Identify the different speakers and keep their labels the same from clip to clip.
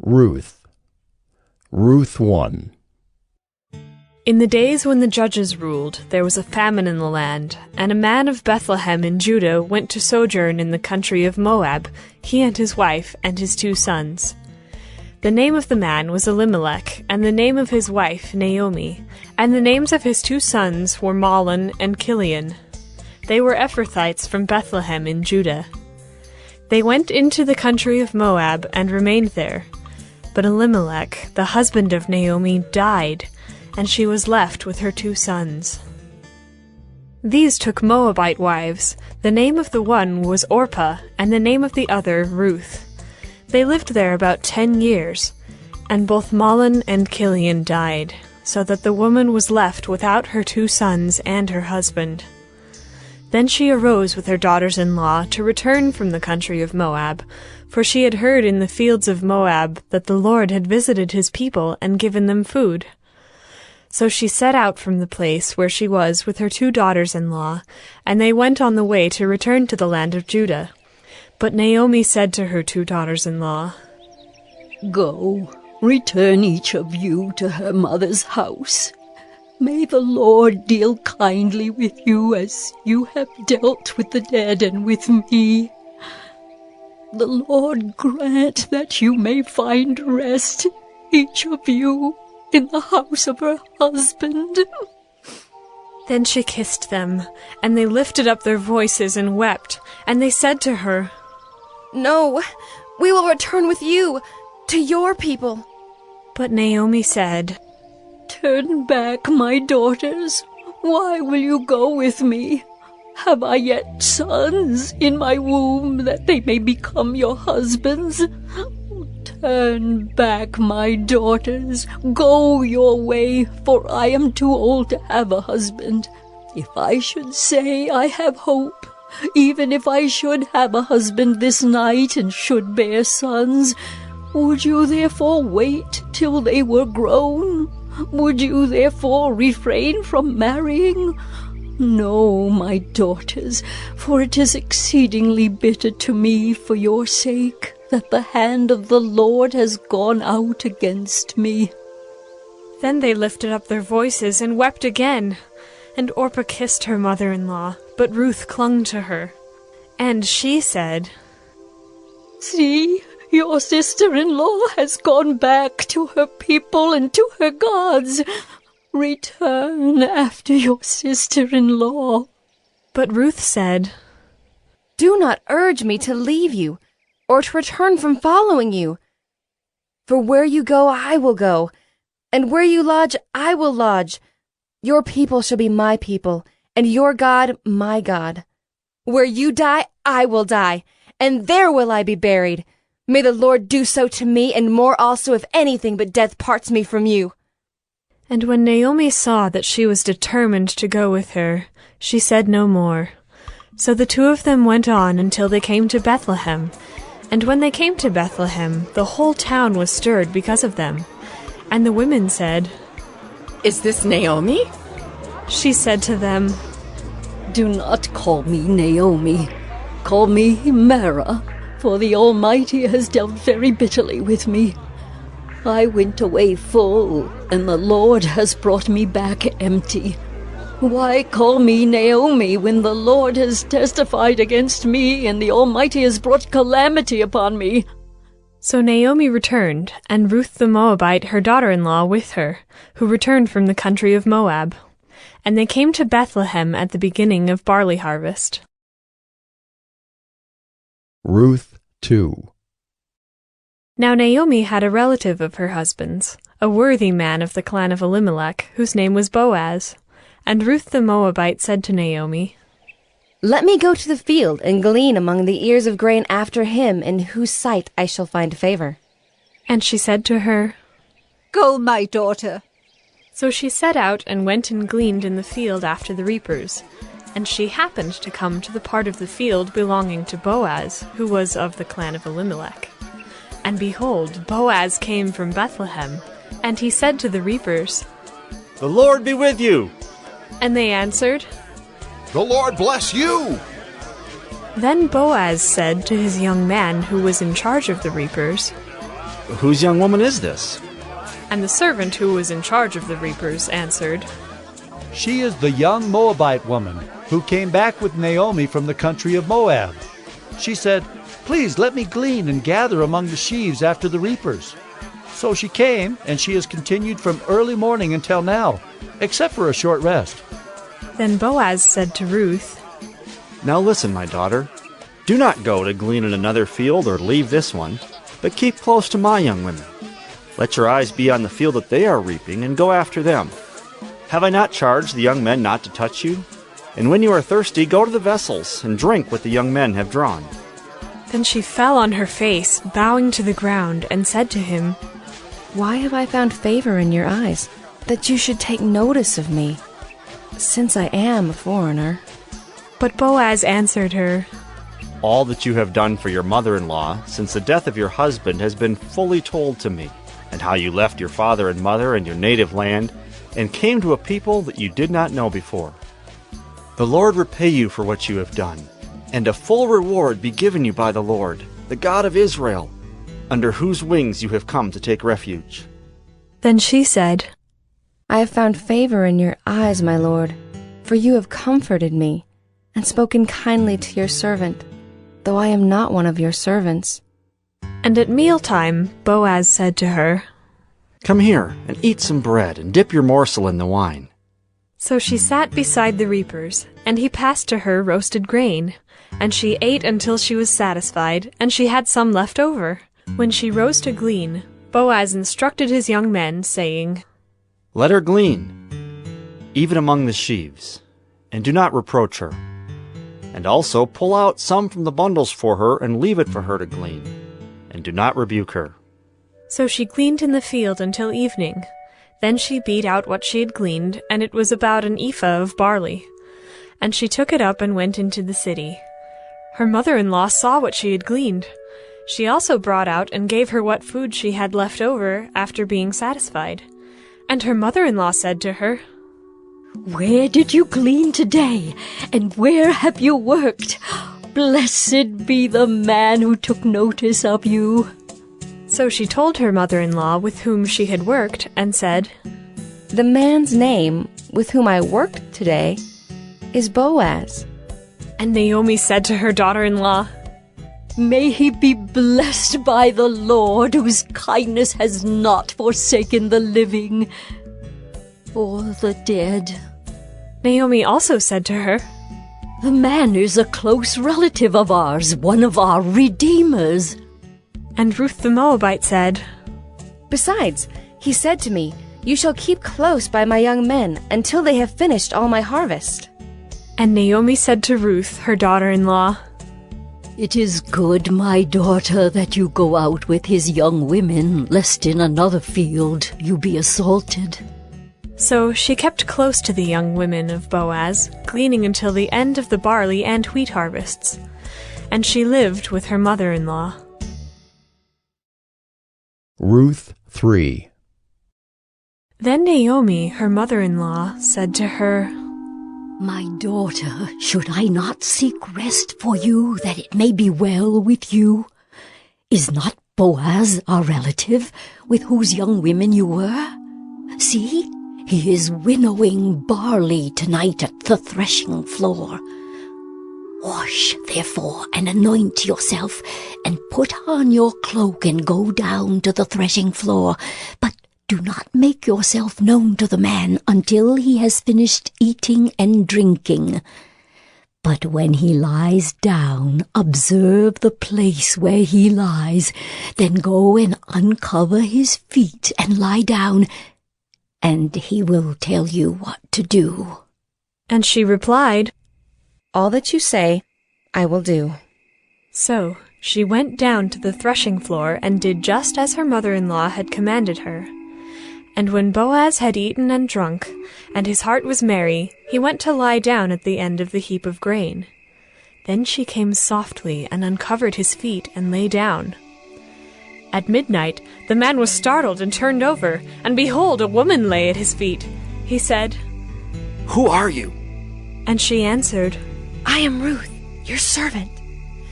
Speaker 1: Ruth. Ruth 1.
Speaker 2: In the days when the judges ruled, there was a famine in the land, and a man of Bethlehem in Judah went to sojourn in the country of Moab, he and his wife and his 2 sons. The name of the man was Elimelech, and the name of his wife Naomi, and the names of his 2 sons were Mahlon and Chilion. They were Ephrathites from Bethlehem in Judah. They went into the country of Moab and remained there. But Elimelech, the husband of Naomi, died, and she was left with her 2 sons. These took Moabite wives. The name of the one was Orpah, and the name of the other Ruth. They lived there about 10 years, and both Mahlon and Chilion died, so that the woman was left without her 2 sons and her husband. Then she arose with her daughters-in-law to return from the country of Moab, for she had heard in the fields of Moab that the Lord had visited his people and given them food. So she set out from the place where she was with her 2 daughters-in-law, and they went on the way to return to the land of Judah. But Naomi said to her 2 daughters-in-law,
Speaker 3: "Go, return each of you to her mother's house. May the Lord deal kindly with you as you have dealt with the dead and with me. The Lord grant that you may find rest, each of you, in the house of her husband."
Speaker 2: Then she kissed them, and they lifted up their voices and wept, and they said to her,
Speaker 4: "No, we will return with you to your people."
Speaker 2: But Naomi said,
Speaker 3: "Turn back, my daughters. Why will you go with me? Have I yet sons in my womb that they may become your husbands? Turn back, my daughters. Go your way, for I am too old to have a husband. If I should say I have hope, even if I should have a husband this night and should bear sons, would you therefore wait till they were grown? Would you therefore refrain from marrying? No, my daughters, for it is exceedingly bitter to me for your sake that the hand of the Lord has gone out against me."
Speaker 2: Then they lifted up their voices and wept again. And Orpah kissed her mother-in-law, but Ruth clung to her. And she said,
Speaker 3: "See, your sister-in-law has gone back to her people and to her gods. Return after your sister-in-law."
Speaker 2: But Ruth said,
Speaker 4: "Do not urge me to leave you, or to return from following you. For where you go, I will go, and where you lodge, I will lodge. Your people shall be my people, and your God my God. Where you die, I will die, and there will I be buried. May the Lord do so to me, and more also, if anything but death parts me from you."
Speaker 2: And when Naomi saw that she was determined to go with her, she said no more. So the 2 of them went on until they came to Bethlehem. And when they came to Bethlehem, the whole town was stirred because of them. And the women said,
Speaker 5: "Is this Naomi?"
Speaker 2: She said to them,
Speaker 3: "Do not call me Naomi. Call me Mara, for the Almighty has dealt very bitterly with me. I went away full, and the Lord has brought me back empty. Why call me Naomi when the Lord has testified against me, and the Almighty has brought calamity upon me?"
Speaker 2: So Naomi returned, and Ruth the Moabite, her daughter-in-law, with her, who returned from the country of Moab. And they came to Bethlehem at the beginning of barley harvest.
Speaker 1: Ruth 2.
Speaker 2: Now Naomi had a relative of her husband's, a worthy man of the clan of Elimelech, whose name was Boaz. And Ruth the Moabite said to Naomi,
Speaker 4: "Let me go to the field and glean among the ears of grain after him in whose sight I shall find favor."
Speaker 2: And she said to her,
Speaker 6: "Go, my daughter."
Speaker 2: So she set out and went and gleaned in the field after the reapers. And she happened to come to the part of the field belonging to Boaz, who was of the clan of Elimelech. And behold, Boaz came from Bethlehem, and he said to the reapers,
Speaker 7: "The Lord be with you."
Speaker 2: And they answered,
Speaker 8: "The Lord bless you."
Speaker 2: Then Boaz said to his young man who was in charge of the reapers,
Speaker 7: Whose young woman is this?
Speaker 2: And the servant who was in charge of the reapers answered,
Speaker 9: She is the young Moabite woman who came back with Naomi from the country of Moab. She said, Please let me glean and gather among the sheaves after the reapers. So she came, and she has continued from early morning until now, except for a short rest.
Speaker 2: Then Boaz said to Ruth,
Speaker 7: Now listen, my daughter. Do not go to glean in another field or leave this one, but keep close to my young women. Let your eyes be on the field that they are reaping, and go after them. Have I not charged the young men not to touch you? And when you are thirsty, go to the vessels, and drink what the young men have drawn.
Speaker 2: Then she fell on her face, bowing to the ground, and said to him,
Speaker 4: Why have I found favor in your eyes, that you should take notice of me, since I am a foreigner?
Speaker 2: But Boaz answered her,
Speaker 7: All that you have done for your mother-in-law since the death of your husband has been fully told to me, and how you left your father and mother and your native land, and came to a people that you did not know before. The Lord repay you for what you have done, and a full reward be given you by the Lord, the God of Israel, under whose wings you have come to take refuge.
Speaker 2: Then she said,
Speaker 4: I have found favor in your eyes, my lord, for you have comforted me, and spoken kindly to your servant, though I am not one of your servants.
Speaker 2: And at mealtime Boaz said to her,
Speaker 7: Come here, and eat some bread, and dip your morsel in the wine.
Speaker 2: So she sat beside the reapers, and he passed to her roasted grain, and she ate until she was satisfied, and she had some left over. When she rose to glean, Boaz instructed his young men, saying,
Speaker 7: Let her glean, even among the sheaves, and do not reproach her. And also pull out some from the bundles for her, and leave it for her to glean, and do not rebuke her.
Speaker 2: So she gleaned in the field until evening. Then she beat out what she had gleaned, and it was about an ephah of barley. And she took it up and went into the city. Her mother-in-law saw what she had gleaned. She also brought out and gave her what food she had left over after being satisfied. And her mother-in-law said to her,
Speaker 3: Where did you glean today, and where have you worked? Blessed be the man who took notice of you.
Speaker 2: So she told her mother-in-law with whom she had worked, and said,
Speaker 4: The man's name with whom I worked today is Boaz.
Speaker 2: And Naomi said to her daughter-in-law,
Speaker 3: May he be blessed by the Lord, whose kindness has not forsaken the living or the dead.
Speaker 2: Naomi also said to her,
Speaker 3: The man is a close relative of ours, one of our redeemers.
Speaker 2: And Ruth the Moabite said,
Speaker 4: Besides, he said to me, You shall keep close by my young men until they have finished all my harvest.
Speaker 2: And Naomi said to Ruth, her daughter-in-law,
Speaker 3: It is good, my daughter, that you go out with his young women, lest in another field you be assaulted.
Speaker 2: So she kept close to the young women of Boaz, gleaning until the end of the barley and wheat harvests. And she lived with her mother-in-law.
Speaker 1: Ruth 3.
Speaker 2: Then Naomi, her mother-in-law, said to her,
Speaker 3: My daughter, should I not seek rest for you, that it may be well with you? Is not Boaz our relative, with whose young women you were? See, he is winnowing barley tonight at the threshing floor. Wash, therefore, and anoint yourself, and put on your cloak and go down to the threshing floor, but do not make yourself known to the man until he has finished eating and drinking. But when he lies down, observe the place where he lies, then go and uncover his feet and lie down, and he will tell you what to do.
Speaker 2: And she replied,
Speaker 4: All that you say, I will do.
Speaker 2: So she went down to the threshing floor and did just as her mother-in-law had commanded her. And when Boaz had eaten and drunk, and his heart was merry, he went to lie down at the end of the heap of grain. Then she came softly and uncovered his feet and lay down. At midnight the man was startled and turned over, and behold, a woman lay at his feet. He said,
Speaker 7: Who are you?
Speaker 2: And she answered,
Speaker 4: I am Ruth, your servant.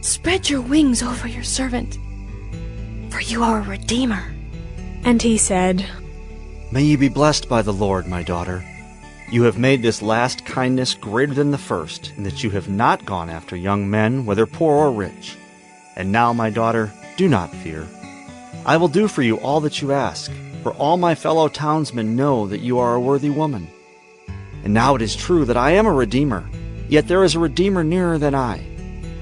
Speaker 4: Spread your wings over your servant. for you are a redeemer.
Speaker 2: And he said,
Speaker 7: May you be blessed by the Lord, my daughter. You have made this last kindness greater than the first, in that you have not gone after young men, whether poor or rich. And now, my daughter, do not fear. I will do for you all that you ask, for all my fellow townsmen know that you are a worthy woman. And now it is true that I am a redeemer, yet there is a redeemer nearer than I.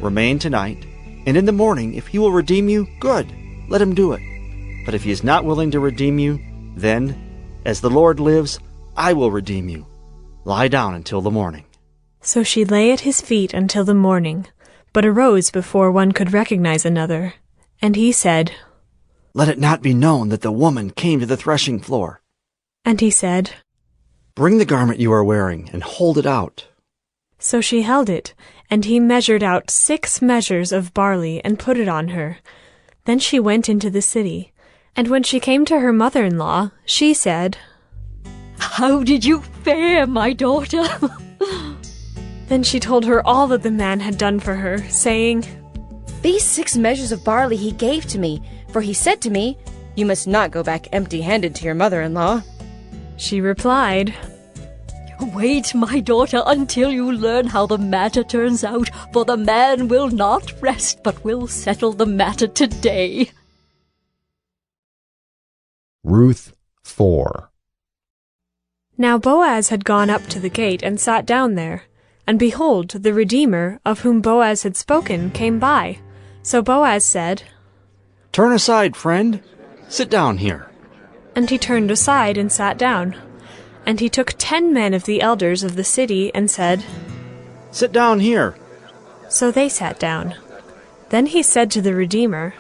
Speaker 7: Remain tonight, and in the morning, if he will redeem you, good, let him do it. But if he is not willing to redeem you, then, as the Lord lives, I will redeem you. Lie down until the morning.
Speaker 2: So she lay at his feet until the morning, but arose before one could recognize another. And he said,
Speaker 7: Let it not be known that the woman came to the threshing floor.
Speaker 2: And he said,
Speaker 7: Bring the garment you are wearing, and hold it out.
Speaker 2: So she held it, and he measured out 6 measures of barley and put it on her. Then she went into the city. And when she came to her mother-in-law, she said,
Speaker 3: How did you fare, my daughter?
Speaker 2: Then she told her all that the man had done for her, saying,
Speaker 4: These 6 measures of barley he gave to me, for he said to me, You must not go back empty-handed to your mother-in-law.
Speaker 2: She replied,
Speaker 3: Wait, my daughter, until you learn how the matter turns out, for the man will not rest, but will settle the matter today.
Speaker 1: Ruth 4.
Speaker 2: Now Boaz had gone up to the gate and sat down there. And behold, the Redeemer, of whom Boaz had spoken, came by. So Boaz said,
Speaker 7: Turn aside, friend. Sit down here.
Speaker 2: And he turned aside and sat down. And he took 10 men of the elders of the city and said,
Speaker 7: Sit down here.
Speaker 2: So they sat down. Then he said to the Redeemer,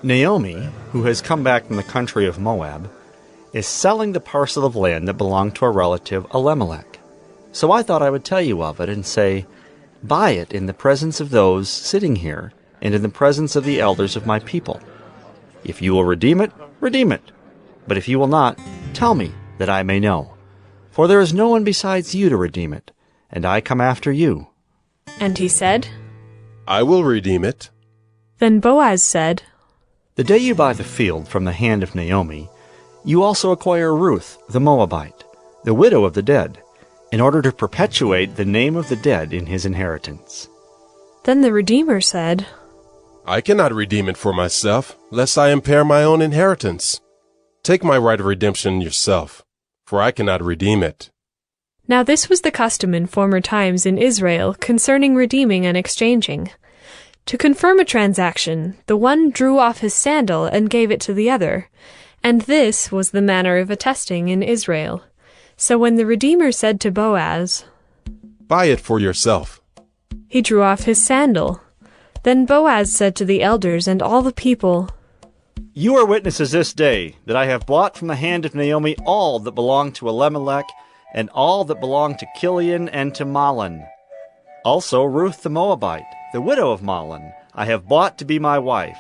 Speaker 7: Naomi, who has come back from the country of Moab, is selling the parcel of land that belonged to a relative, Elimelech. So I thought I would tell you of it and say, Buy it in the presence of those sitting here and in the presence of the elders of my people. If you will redeem it, redeem it. But if you will not, tell me, that I may know. For there is no one besides you to redeem it, and I come after you.
Speaker 2: And he said,
Speaker 8: I will redeem it.
Speaker 2: Then Boaz said,
Speaker 7: The day you buy the field from the hand of Naomi, you also acquire Ruth the Moabite, the widow of the dead, in order to perpetuate the name of the dead in his inheritance.
Speaker 2: Then the Redeemer said,
Speaker 8: I cannot redeem it for myself, lest I impair my own inheritance. Take my right of redemption yourself, for I cannot redeem it.
Speaker 2: Now this was the custom in former times in Israel concerning redeeming and exchanging. To confirm a transaction, the one drew off his sandal and gave it to the other, and this was the manner of attesting in Israel. So when the Redeemer said to Boaz,
Speaker 8: Buy it for yourself,
Speaker 2: he drew off his sandal. Then Boaz said to the elders and all the people,
Speaker 7: You are witnesses this day that I have bought from the hand of Naomi all that belonged to Elimelech, and all that belonged to Chilion and to Mahlon. Also Ruth the Moabite, the widow of Mahlon, I have bought to be my wife,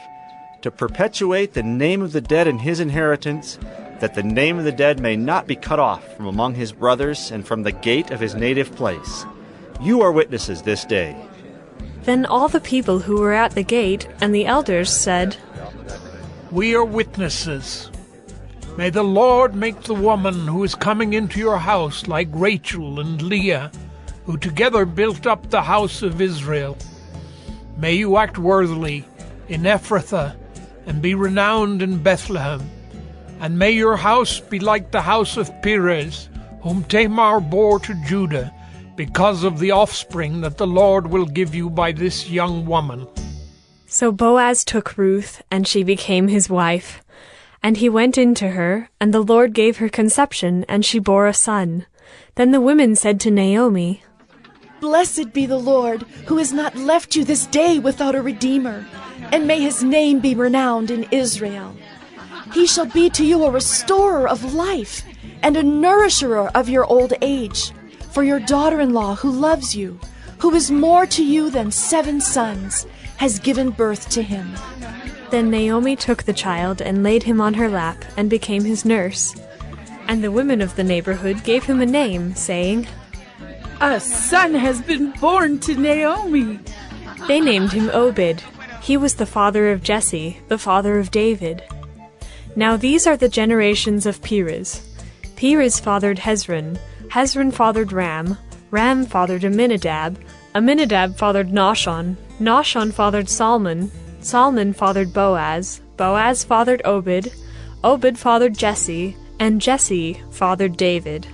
Speaker 7: to perpetuate the name of the dead in his inheritance, that the name of the dead may not be cut off from among his brothers and from the gate of his native place. You are witnesses this day.
Speaker 2: Then all the people who were at the gate and the elders said,
Speaker 10: We are witnesses. May the Lord make the woman who is coming into your house like Rachel and Leah, who together built up the house of Israel. May you act worthily in Ephrathah, and be renowned in Bethlehem. And may your house be like the house of Perez, whom Tamar bore to Judah, because of the offspring that the Lord will give you by this young woman.
Speaker 2: So Boaz took Ruth, and she became his wife. And he went in to her, and the Lord gave her conception, and she bore a son. Then the women said to Naomi,
Speaker 11: Blessed be the Lord, who has not left you this day without a redeemer, and may his name be renowned in Israel. He shall be to you a restorer of life, and a nourisher of your old age. For your daughter-in-law, who loves you, who is more to you than 7 sons, has given birth to him.
Speaker 2: Then Naomi took the child and laid him on her lap, and became his nurse. And the women of the neighborhood gave him a name, saying,
Speaker 12: A son has been born to Naomi.
Speaker 2: They named him Obed. He was the father of Jesse, the father of David. Now these are the generations of Perez. Perez fathered Hezron. Hezron fathered Ram. Ram fathered Amminadab. Amminadab fathered Nahshon. Nahshon fathered Salmon. Salmon fathered Boaz. Boaz fathered Obed. Obed fathered Jesse. And Jesse fathered David.